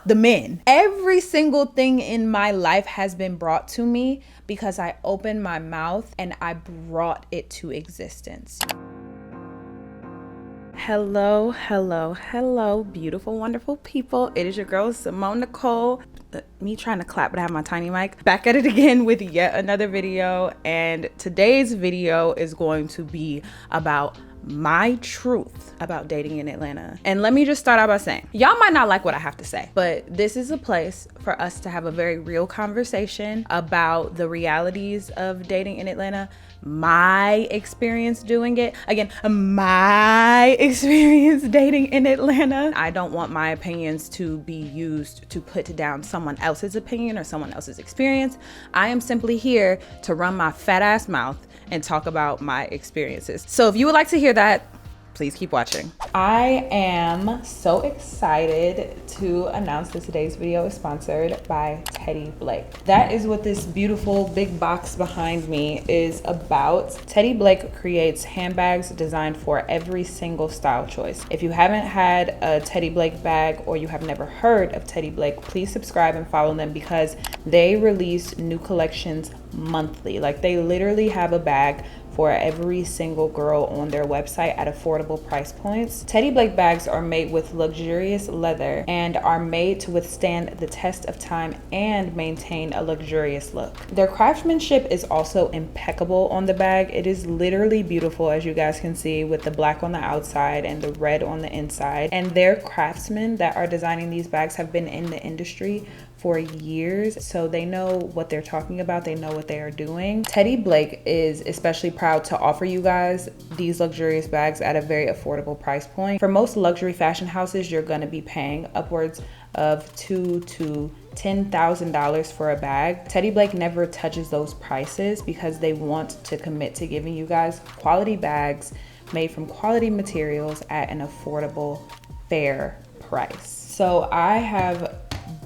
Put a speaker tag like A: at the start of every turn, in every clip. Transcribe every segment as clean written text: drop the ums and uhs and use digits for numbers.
A: the men. Every single thing in my life has been brought to me because I opened my mouth and I brought it to existence. Hello, hello, hello, beautiful, wonderful people. It is your girl, Simone Nicole. Me trying to clap, but I have my tiny mic. Back at it again with yet another video. And today's video is going to be about my truth about dating in Atlanta. And let me just start out by saying, y'all might not like what I have to say, but this is a place for us to have a very real conversation about the realities of dating in Atlanta, my experience doing it. Again, my experience dating in Atlanta. I don't want my opinions to be used to put down someone else's opinion or someone else's experience. I am simply here to run my fat ass mouth and talk about my experiences. So if you would like to hear that, please keep watching. I am so excited to announce that today's video is sponsored by Teddy Blake. That is what this beautiful big box behind me is about. Teddy Blake creates handbags designed for every single style choice. If you haven't had a Teddy Blake bag or you have never heard of Teddy Blake, please subscribe and follow them because they release new collections monthly. Like, they literally have a bag for every single girl on their website at affordable price points. Teddy Blake bags are made with luxurious leather and are made to withstand the test of time and maintain a luxurious look. Their craftsmanship is also impeccable on the bag. It is literally beautiful, as you guys can see, with the black on the outside and the red on the inside. And their craftsmen that are designing these bags have been in the industry for years, so they know what they're talking about. They know what they are doing. Teddy Blake is especially proud to offer you guys these luxurious bags at a very affordable price point. For most luxury fashion houses, you're gonna be paying upwards of $2,000 to $10,000 for a bag. Teddy Blake never touches those prices because they want to commit to giving you guys quality bags made from quality materials at an affordable, fair price. So I have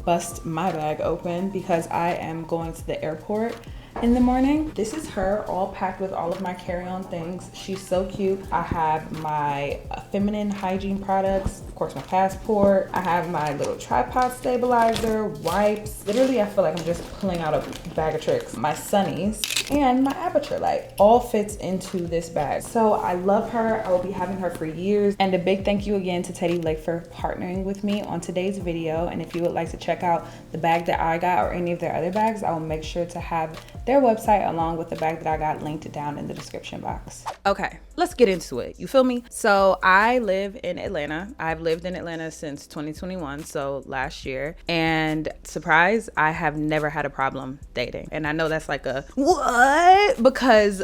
A: bust my bag open because I am going to the airport in the morning. This is her, all packed with all of my carry-on things. She's so cute. I have my feminine hygiene products, of course my passport. I have my little tripod stabilizer, wipes. Literally, I feel like I'm just pulling out a bag of tricks. My sunnies and my aperture light all fits into this bag. So I love her. I will be having her for years. And a big thank you again to Teddy Blake for partnering with me on today's video. And if you would like to check out the bag that I got or any of their other bags, I will make sure to have their website along with the bag that I got linked down in the description box. Okay, let's get into it. You feel me? So I live in Atlanta. I've lived in Atlanta since 2021, so last year. And surprise, I have never had a problem dating. And I know that's like a what? Because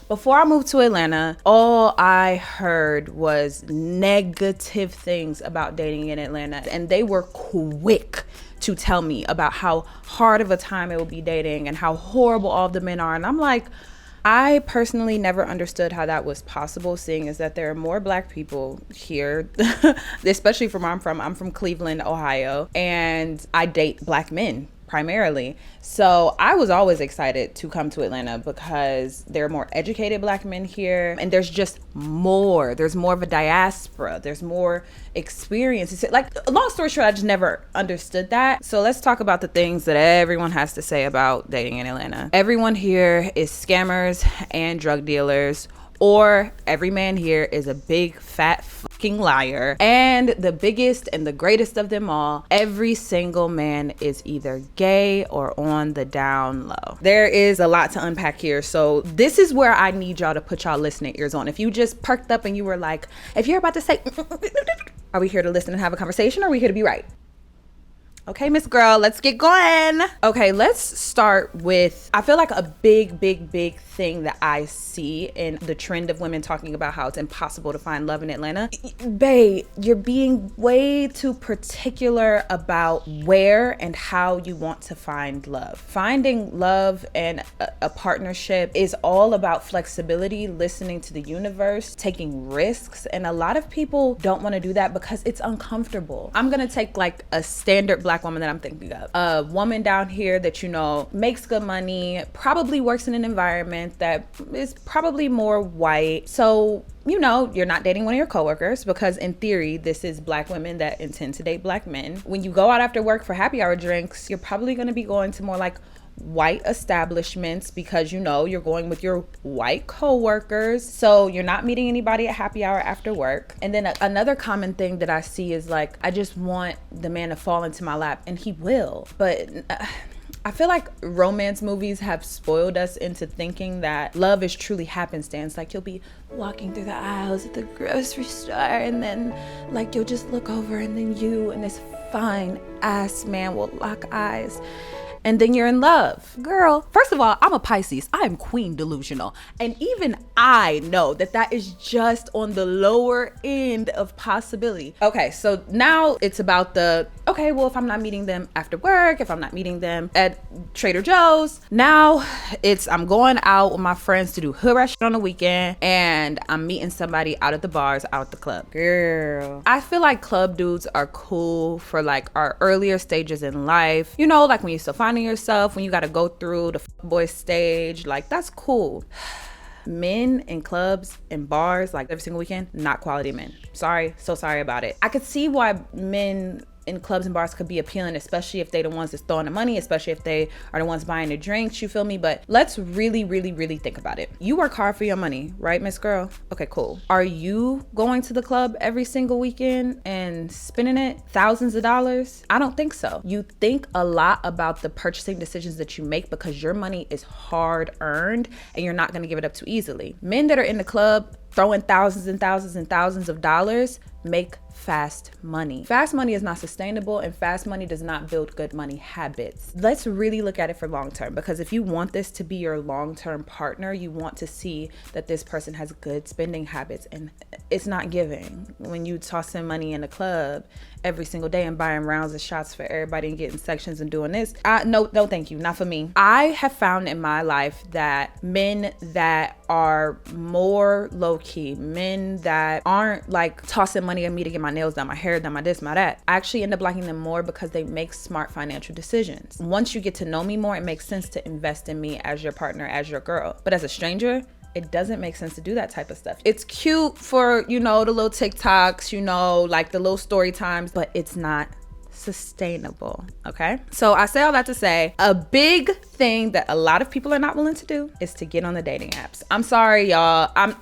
A: before I moved to Atlanta, all I heard was negative things about dating in Atlanta, and they were quick to tell me about how hard of a time it will be dating and how horrible all the men are. And I'm like, I personally never understood how that was possible, seeing as that there are more black people here, especially from where I'm from. I'm from Cleveland, Ohio, and I date black men primarily. So I was always excited to come to Atlanta because there are more educated black men here, and there's just more. There's more of a diaspora. There's more experience. It's like, long story short, I just never understood that. So let's talk about the things that everyone has to say about dating in Atlanta. Everyone here is scammers and drug dealers, or every man here is a big fat fucking liar. And the biggest and the greatest of them all, every single man is either gay or on the down low. There is a lot to unpack here. So this is where I need y'all to put y'all listening ears on. If you just perked up and you were like, if you're about to say, are we here to listen and have a conversation, or are we here to be right? Okay, Miss Girl, let's get going. Okay, let's start with, I feel like a big thing that I see in the trend of women talking about how it's impossible to find love in Atlanta. Babe, you're being way too particular about where and how you want to find love. Finding love and a partnership is all about flexibility, listening to the universe, taking risks. And a lot of people don't want to do that because it's uncomfortable. I'm gonna take like a standard black black woman that I'm thinking of. A woman down here that, you know, makes good money, probably works in an environment that is probably more white. So, you know, you're not dating one of your coworkers, because in theory, this is black women that intend to date black men. When you go out after work for happy hour drinks, you're probably going to be going to more like white establishments, because, you know, you're going with your white coworkers. So you're not meeting anybody at happy hour after work. And then another common thing that I see is like, I just want the man to fall into my lap, and he will. But I feel like romance movies have spoiled us into thinking that love is truly happenstance. Like, you'll be walking through the aisles at the grocery store, and then like you'll just look over, and then you and this fine ass man will lock eyes, and then you're in love. Girl, first of all, I'm a Pisces. I am queen delusional. And even I know that that is just on the lower end of possibility. Okay, so now it's about the, okay, well, if I'm not meeting them after work, if I'm not meeting them at Trader Joe's, now it's, I'm going out with my friends to do hood rat shit on the weekend, and I'm meeting somebody out at the bars, out at the club. Girl, I feel like club dudes are cool for like our earlier stages in life. You know, like when you're still finding yourself, when you got to go through the boy stage, like that's cool. Men in clubs and bars like every single weekend, not quality men. Sorry, so sorry about it. I could see why men in clubs and bars could be appealing, especially if they the ones that's throwing the money, especially if they are the ones buying the drinks, you feel me? But let's really think about it. You work hard for your money, right, Miss Girl? Okay, cool. Are you going to the club every single weekend and spending it thousands of dollars? I don't think so. You think a lot about the purchasing decisions that you make because your money is hard earned and you're not gonna give it up too easily. Men that are in the club throwing thousands and thousands and thousands of dollars make fast money. Fast money is not sustainable, and fast money does not build good money habits. Let's really look at it for long term, because if you want this to be your long-term partner, you want to see that this person has good spending habits, and it's not giving when you tossing money in the club every single day and buying rounds of shots for everybody and getting sections and doing this. No, thank you, not for me. I have found in my life that men that are more low-key, men that aren't like tossing money at me to get my nails done, my hair done, my this, my that, I actually end up liking them more because they make smart financial decisions. Once you get to know me more, it makes sense to invest in me as your partner, as your girl. But as a stranger, it doesn't make sense to do that type of stuff. It's cute for, you know, the little TikToks, you know, like the little story times, but it's not sustainable, okay? So I say all that to say, a big thing that a lot of people are not willing to do is to get on the dating apps. I'm sorry, y'all. I'm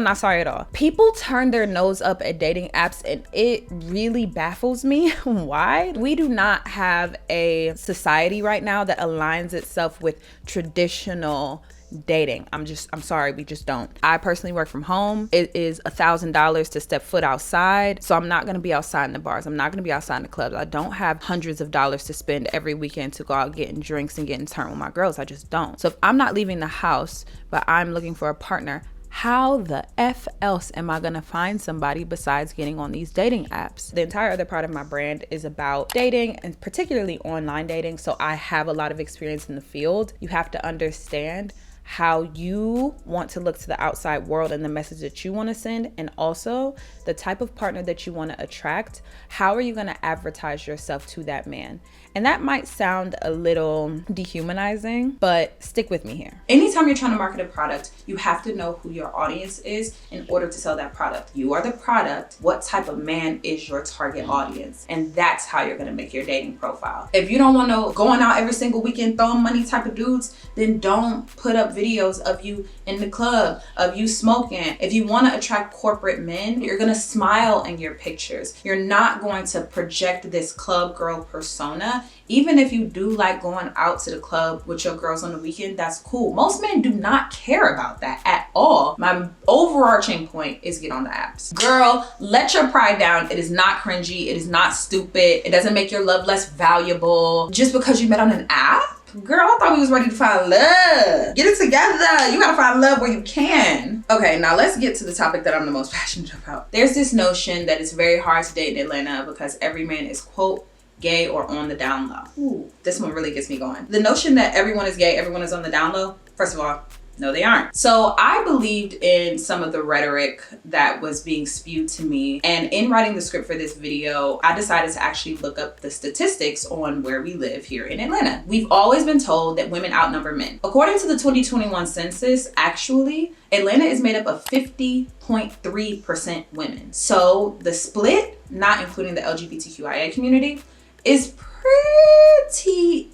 A: not sorry at all. People turn their nose up at dating apps, and it really baffles me. Why? We do not have a society right now that aligns itself with traditional dating. I'm sorry, we just don't. I personally work from home. It is $1,000 to step foot outside. So I'm not gonna be outside in the bars. I'm not gonna be outside in the clubs. I don't have hundreds of dollars to spend every weekend to go out getting drinks and getting turned with my girls. I just don't. So if I'm not leaving the house, but I'm looking for a partner, how the F else am I gonna find somebody besides getting on these dating apps? The entire other part of my brand is about dating, and particularly online dating. So I have a lot of experience in the field. You have to understand how you want to look to the outside world and the message that you want to send, and also the type of partner that you want to attract. How are you going to advertise yourself to that man? And that might sound a little dehumanizing, but stick with me here. Anytime you're trying to market a product, you have to know who your audience is in order to sell that product. You are the product. What type of man is your target audience? And that's how you're going to make your dating profile. If you don't want to going out every single weekend throwing money type of dudes, then don't put up videos of you in the club, of you smoking. If you want to attract corporate men, you're going to smile in your pictures. You're not going to project this club girl persona. Even if you do like going out to the club with your girls on the weekend, that's cool. Most men do not care about that at all. My overarching point is get on the apps. Girl, let your pride down. It is not cringy. It is not stupid. It doesn't make your love less valuable just because you met on an app. Girl, I thought we was ready to find love. Get it together. You gotta find love where you can. Okay, now let's get to the topic that I'm the most passionate about. There's this notion that it's very hard to date in Atlanta because every man is, quote, gay or on the down low. Ooh, this one really gets me going. The notion that everyone is gay, everyone is on the down low, first of all, No, they aren't. So I believed in some of the rhetoric that was being spewed to me. And in writing the script for this video, I decided to actually look up the statistics on where we live here in Atlanta. We've always been told that women outnumber men. According to the 2021 census, actually, Atlanta is made up of 50.3% women. So the split, not including the LGBTQIA community, is pretty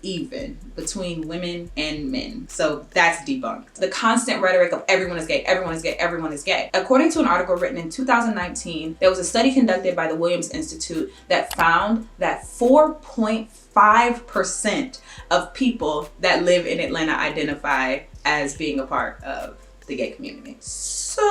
A: even between women and men. So that's debunked. The constant rhetoric of everyone is gay, everyone is gay, everyone is gay. According to an article written in 2019, there was a study conducted by the Williams Institute that found that 4.5% of people that live in Atlanta identify as being a part of the gay community. So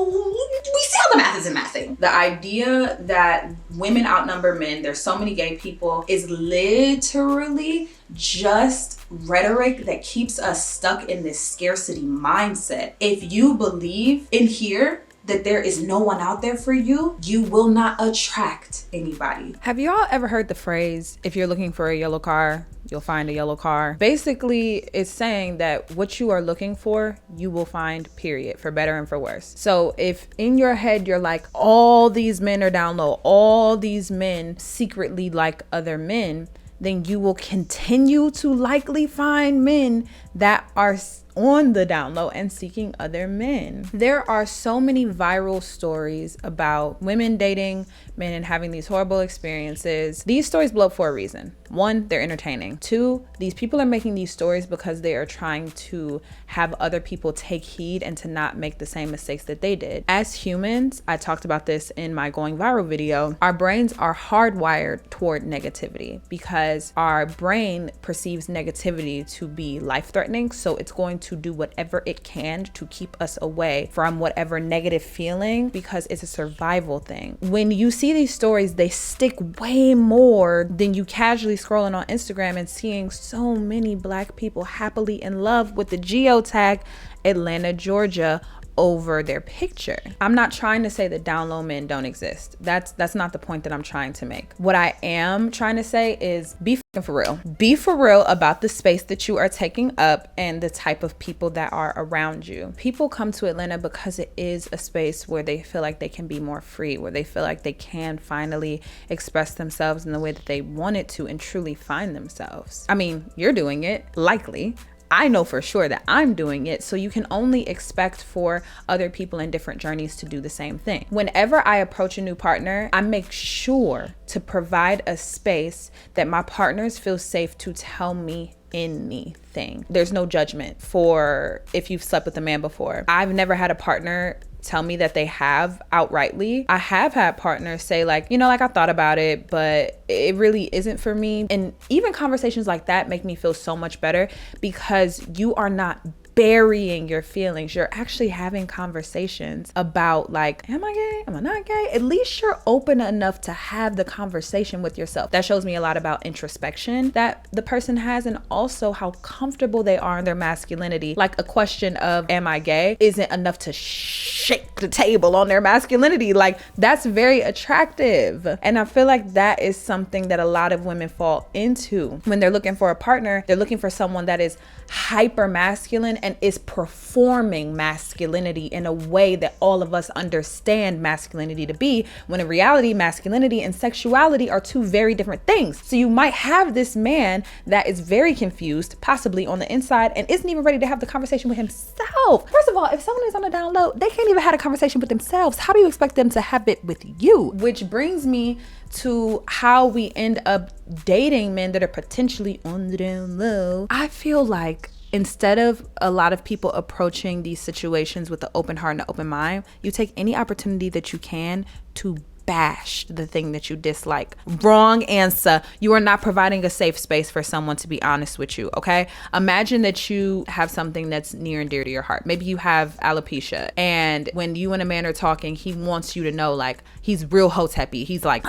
A: we see how the math isn't mathing. The idea that women outnumber men, there's so many gay people, is literally just rhetoric that keeps us stuck in this scarcity mindset. If you believe in here that there is no one out there for you, you will not attract anybody.
B: Have y'all ever heard the phrase, if you're looking for a yellow car, you'll find a yellow car? Basically, it's saying that what you are looking for, you will find, period, for better and for worse. So if in your head, you're like, all these men are down low, all these men secretly like other men, then you will continue to likely find men that are on the down low and seeking other men. There are so many viral stories about women dating men and having these horrible experiences. These stories blow up for a reason. One, they're entertaining. Two, these people are making these stories because they are trying to have other people take heed and to not make the same mistakes that they did. As humans, I talked about this in my going viral video, our brains are hardwired toward negativity because our brain perceives negativity to be life-threatening, so it's going to do whatever it can to keep us away from whatever negative feeling because it's a survival thing. When you see these stories, they stick way more than you casually scrolling on Instagram and seeing so many Black people happily in love with the geotag Atlanta, Georgia over their picture. I'm not trying to say that down low men don't exist. That's not the point that I'm trying to make. What I am trying to say is be for real. Be for real about the space that you are taking up and the type of people that are around you. People come to Atlanta because it is a space where they feel like they can be more free, where they feel like they can finally express themselves in the way that they wanted to and truly find themselves. I mean, you're doing it, likely. I know for sure that I'm doing it, so you can only expect for other people in different journeys to do the same thing. Whenever I approach a new partner, I make sure to provide a space that my partners feel safe to tell me anything. There's no judgment for if you've slept with a man before. I've never had a partner tell me that they have outrightly. I have had partners say like, you know, like I thought about it, but it really isn't for me. And even conversations like that make me feel so much better because you are not burying your feelings. You're actually having conversations about like, am I gay? Am I not gay? At least you're open enough to have the conversation with yourself. That shows me a lot about introspection that the person has and also how comfortable they are in their masculinity. Like a question of, am I gay? Isn't enough to shake the table on their masculinity. Like that's very attractive. And I feel like that is something that a lot of women fall into when they're looking for a partner. They're looking for someone that is hyper masculine and is performing masculinity in a way that all of us understand masculinity to be, when in reality, masculinity and sexuality are two very different things. So you might have this man that is very confused, possibly on the inside, and isn't even ready to have the conversation with himself. First of all, if someone is on the down low, they can't even have a conversation with themselves. How do you expect them to have it with you? Which brings me to how we end up dating men that are potentially on the down low. I feel like instead of a lot of people approaching these situations with an open heart and an open mind, you take any opportunity that you can to bash the thing that you dislike. Wrong answer. You are not providing a safe space for someone to be honest with you, okay? Imagine that you have something that's near and dear to your heart. Maybe you have alopecia, and when you and a man are talking, he wants you to know, like, he's real hoteppy. He's like,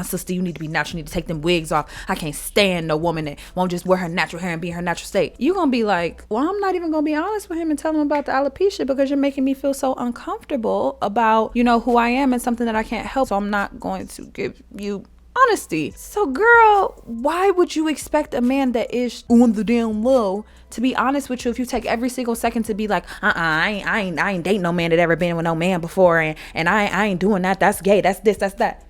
B: sister, you need to be natural. You need to take them wigs off. I can't stand no woman that won't just wear her natural hair and be in her natural state. You're gonna be like, well, I'm not even gonna be honest with him and tell him about the alopecia because you're making me feel so uncomfortable about, you know, who I am and something that I can't help. So I'm not going to give you honesty. So girl, why would you expect a man that is on the down low to be honest with you if you take every single second to be like, I ain't dating no man that ever been with no man before, and I ain't doing that. That's gay. That's this, that's that.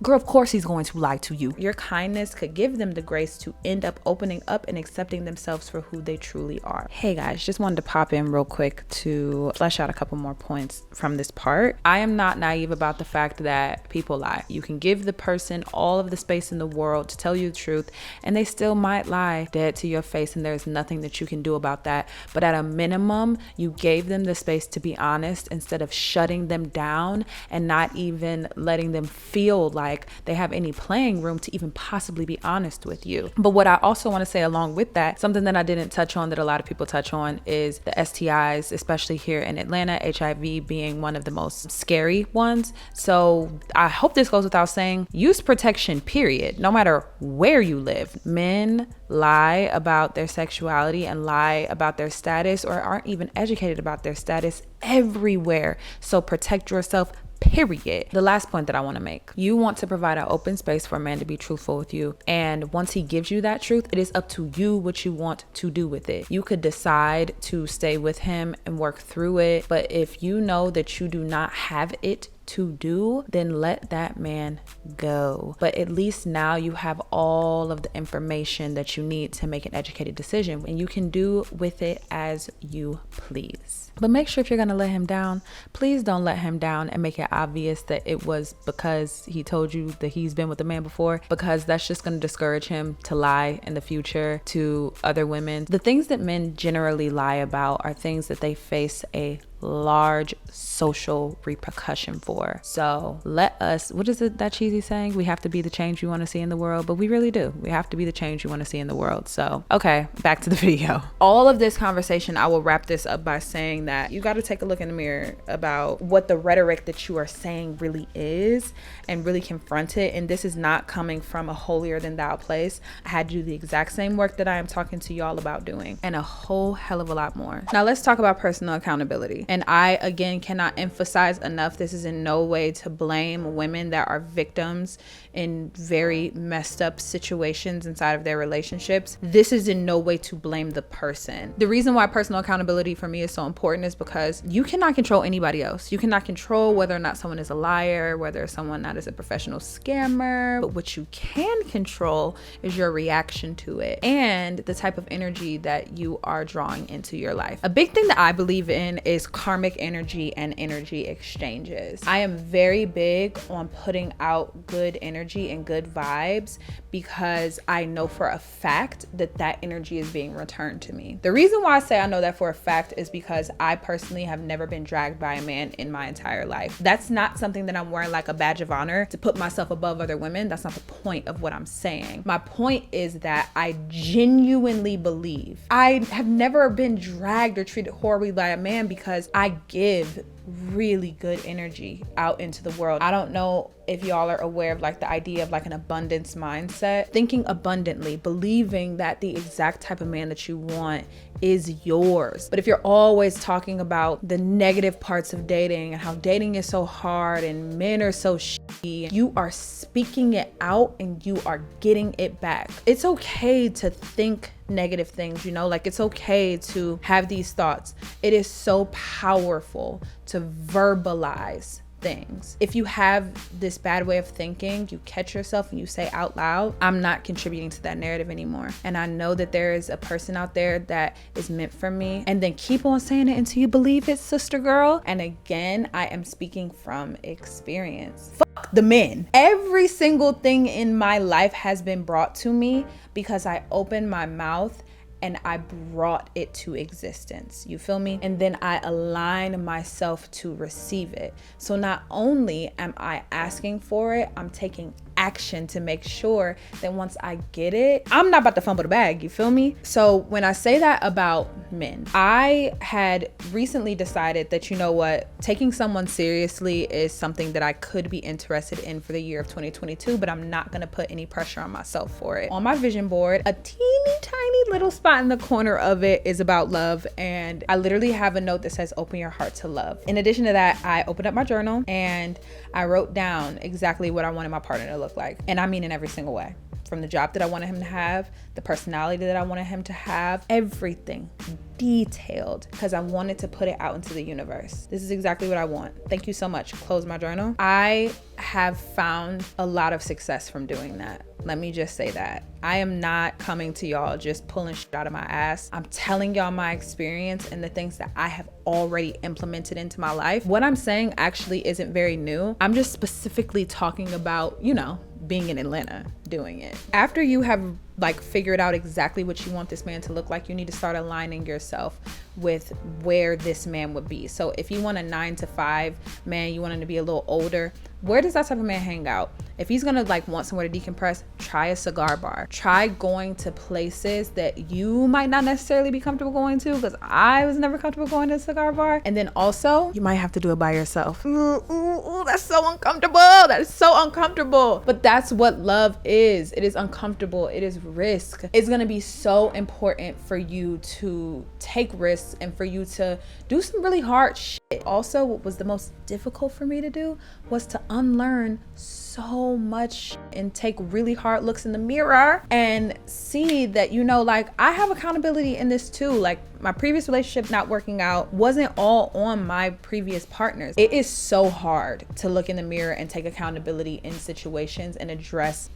B: Girl, of course he's going to lie to you. Your kindness could give them the grace to end up opening up and accepting themselves for who they truly are. Hey guys, just wanted to pop in real quick to flesh out a couple more points from this part. I am not naive about the fact that people lie. You can give the person all of the space in the world to tell you the truth, and they still might lie dead to your face, and there's nothing that you can do about that. But at a minimum, you gave them the space to be honest instead of shutting them down and not even letting them feel like they have any playing room to even possibly be honest with you. But what I also want to say along with that, something that I didn't touch on that a lot of people touch on, is the STIs, especially here in Atlanta, HIV being one of the most scary ones. So I hope this goes without saying, use protection, period, no matter where you live. Men lie about their sexuality and lie about their status, or aren't even educated about their status, everywhere. So protect yourself, period. The last point that I want to make, you want to provide an open space for a man to be truthful with you. And once he gives you that truth, it is up to you what you want to do with it. You could decide to stay with him and work through it. But if you know that you do not have it to do, then let that man go. But at least now you have all of the information that you need to make an educated decision, and you can do with it as you please. But make sure if you're gonna let him down, please don't let him down and make it obvious that it was because he told you that he's been with a man before, because that's just gonna discourage him to lie in the future to other women. The things that men generally lie about are things that they face a large social repercussion for. So let us, what is it, that cheesy saying? We have to be the change we want to see in the world, but we really do. We have to be the change we want to see in the world. So, okay, back to the video. All of this conversation, I will wrap this up by saying that you got to take a look in the mirror about what the rhetoric that you are saying really is and really confront it. And this is not coming from a holier than thou place. I had to do the exact same work that I am talking to y'all about doing, and a whole hell of a lot more. Now let's talk about personal accountability. And I, again, cannot emphasize enough, this is in no way to blame women that are victims in very messed up situations inside of their relationships. This is in no way to blame the person. The reason why personal accountability for me is so important is because you cannot control anybody else. You cannot control whether or not someone is a liar, whether someone not is a professional scammer. But what you can control is your reaction to it and the type of energy that you are drawing into your life. A big thing that I believe in is karmic energy and energy exchanges. I am very big on putting out good energy and good vibes because I know for a fact that that energy is being returned to me. The reason why I say I know that for a fact is because I personally have never been dragged by a man in my entire life. That's not something that I'm wearing like a badge of honor to put myself above other women. That's not the point of what I'm saying. My point is that I genuinely believe I have never been dragged or treated horribly by a man because I give really good energy out into the world. I don't know if y'all are aware of like the idea of like an abundance mindset, thinking abundantly, believing that the exact type of man that you want is yours. But if you're always talking about the negative parts of dating and how dating is so hard and men are so shitty, you are speaking it out and you are getting it back. It's okay to think negative things, you know, like it's okay to have these thoughts. It is so powerful to verbalize things. If you have this bad way of thinking, you catch yourself and you say out loud, I'm not contributing to that narrative anymore. And I know that there is a person out there that is meant for me. And then keep on saying it until you believe it, sister girl. And again, I am speaking from experience. Fuck the men. Every single thing in my life has been brought to me because I opened my mouth and I brought it to existence. You feel me? And then I align myself to receive it. So not only am I asking for it, I'm taking action to make sure that once I get it, I'm not about to fumble the bag, you feel me? So when I say that about men, I had recently decided that, you know what, taking someone seriously is something that I could be interested in for the year of 2022, but I'm not gonna put any pressure on myself for it. On my vision board, a teeny tiny little spot in the corner of it is about love, and I literally have a note that says open your heart to love. In addition to that, I opened up my journal and I wrote down exactly what I wanted my partner to look look like. And I mean in every single way. From the job that I wanted him to have, the personality that I wanted him to have, everything detailed, because I wanted to put it out into the universe. This is exactly what I want. Thank you so much. Close my journal. I have found a lot of success from doing that. Let me just say that. I am not coming to y'all just pulling shit out of my ass. I'm telling y'all my experience and the things that I have already implemented into my life. What I'm saying actually isn't very new. I'm just specifically talking about, you know, being in Atlanta, doing it. After you have like figured out exactly what you want this man to look like, you need to start aligning yourself with where this man would be. So if you want a 9-to-5 man, you want him to be a little older, where does that type of man hang out? If he's gonna like want somewhere to decompress, try a cigar bar. Try going to places that you might not necessarily be comfortable going to, because I was never comfortable going to a cigar bar. And then also, you might have to do it by yourself. Ooh, that's so uncomfortable. That is so uncomfortable. But that's what love is. It is uncomfortable. It is risk. It's gonna be so important for you to take risks and for you to do some really hard shit. Also, what was the most difficult for me to do was to unlearn so much and take really hard looks in the mirror and see that, you know, like I have accountability in this too. Like my previous relationship not working out wasn't all on my previous partners. It is so hard to look in the mirror and take accountability in situations and address,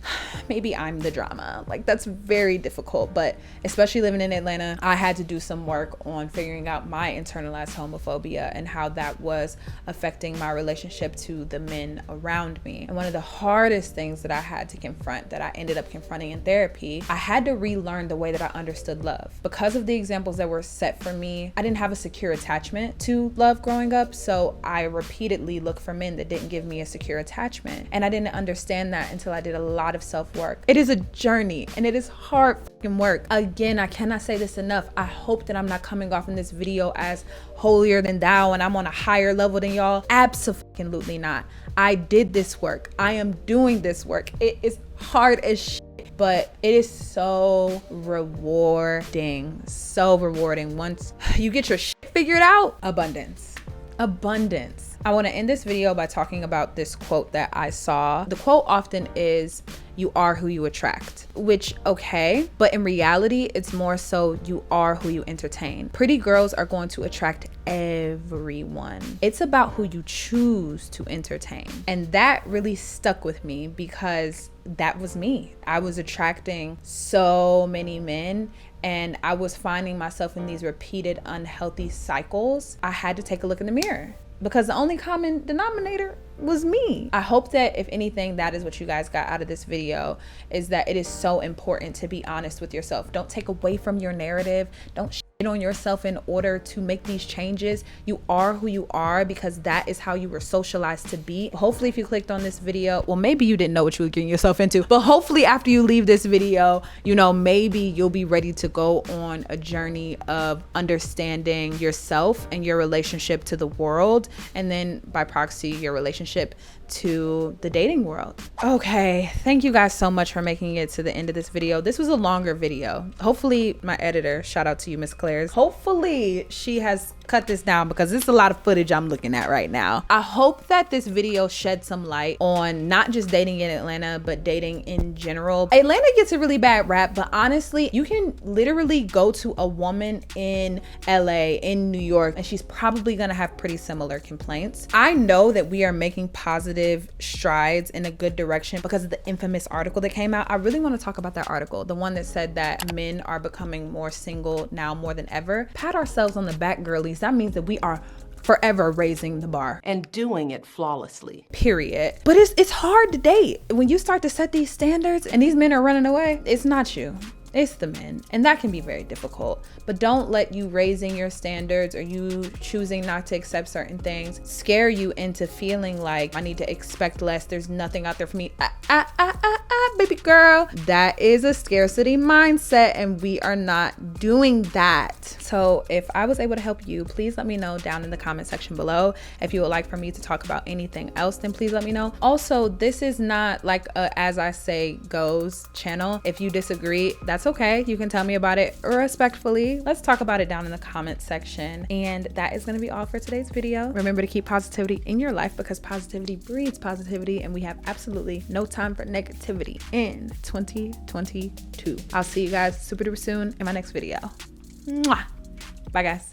B: maybe I'm the drama. Like that's very difficult, but especially living in Atlanta, I had to do some work on figuring out my internalized homophobia and how that was affecting my relationship to the men around me. And one of the hardest things that I had to confront, that I ended up confronting in therapy, I had to relearn the way that I understood love. Because of the examples that were set for me, I didn't have a secure attachment to love growing up, so I repeatedly looked for men that didn't give me a secure attachment. And I didn't understand that until I did a lot of self-work. It is a journey and it is hard fucking work. Again, I cannot say this enough. I hope that I'm not coming off in this video as holier than thou and I'm on a higher level than y'all. Absolutely not. I did this work. I am doing this work. It is hard as shit, but it is so rewarding. So rewarding. Once you get your shit figured out, abundance. I want to end this video by talking about this quote that I saw. The quote often is, "You are who you attract," which, okay, but in reality, it's more so you are who you entertain. Pretty girls are going to attract everyone. It's about who you choose to entertain. And that really stuck with me because that was me. I was attracting so many men and I was finding myself in these repeated unhealthy cycles. I had to take a look in the mirror, because the only common denominator was me. I hope that if anything, that is what you guys got out of this video, is that it is so important to be honest with yourself. Don't take away from your narrative. Don't shit on yourself in order to make these changes. You are who you are because that is how you were socialized to be. Hopefully if you clicked on this video, well, maybe you didn't know what you were getting yourself into, but hopefully after you leave this video, you know, maybe you'll be ready to go on a journey of understanding yourself and your relationship to the world, and then by proxy, your relationship to the dating world. Okay, thank you guys so much for making it to the end of this video. This was a longer video. Hopefully my editor, shout out to you, Miss Claire's, hopefully she has cut this down because it's a lot of footage I'm looking at right now. I hope that this video shed some light on not just dating in Atlanta, but dating in general. Atlanta gets a really bad rap, but honestly, you can literally go to a woman in LA, in New York, and she's probably gonna have pretty similar complaints. I know that we are making positive strides in a good direction because of the infamous article that came out. I really want to talk about that article, the one that said that men are becoming more single now more than ever. Pat ourselves on the back, girlies. That means that we are forever raising the bar
C: and doing it flawlessly,
B: period. But it's hard to date when you start to set these standards and these men are running away. It's not you, it's the men, and that can be very difficult. But don't let you raising your standards or you choosing not to accept certain things scare you into feeling like I need to expect less, there's nothing out there for me. Baby girl, that is a scarcity mindset and we are not doing that. So if I was able to help you, please let me know down in the comment section below. If you would like for me to talk about anything else, then please let me know. Also, this is not like a as I say goes channel. If you disagree, that's that's okay. You can tell me about it respectfully. Let's talk about it down in the comment section. And that is going to be all for today's video. Remember to keep positivity in your life, because positivity breeds positivity, and we have absolutely no time for negativity in 2022. I'll see you guys super duper soon in my next video. Mwah! Bye guys.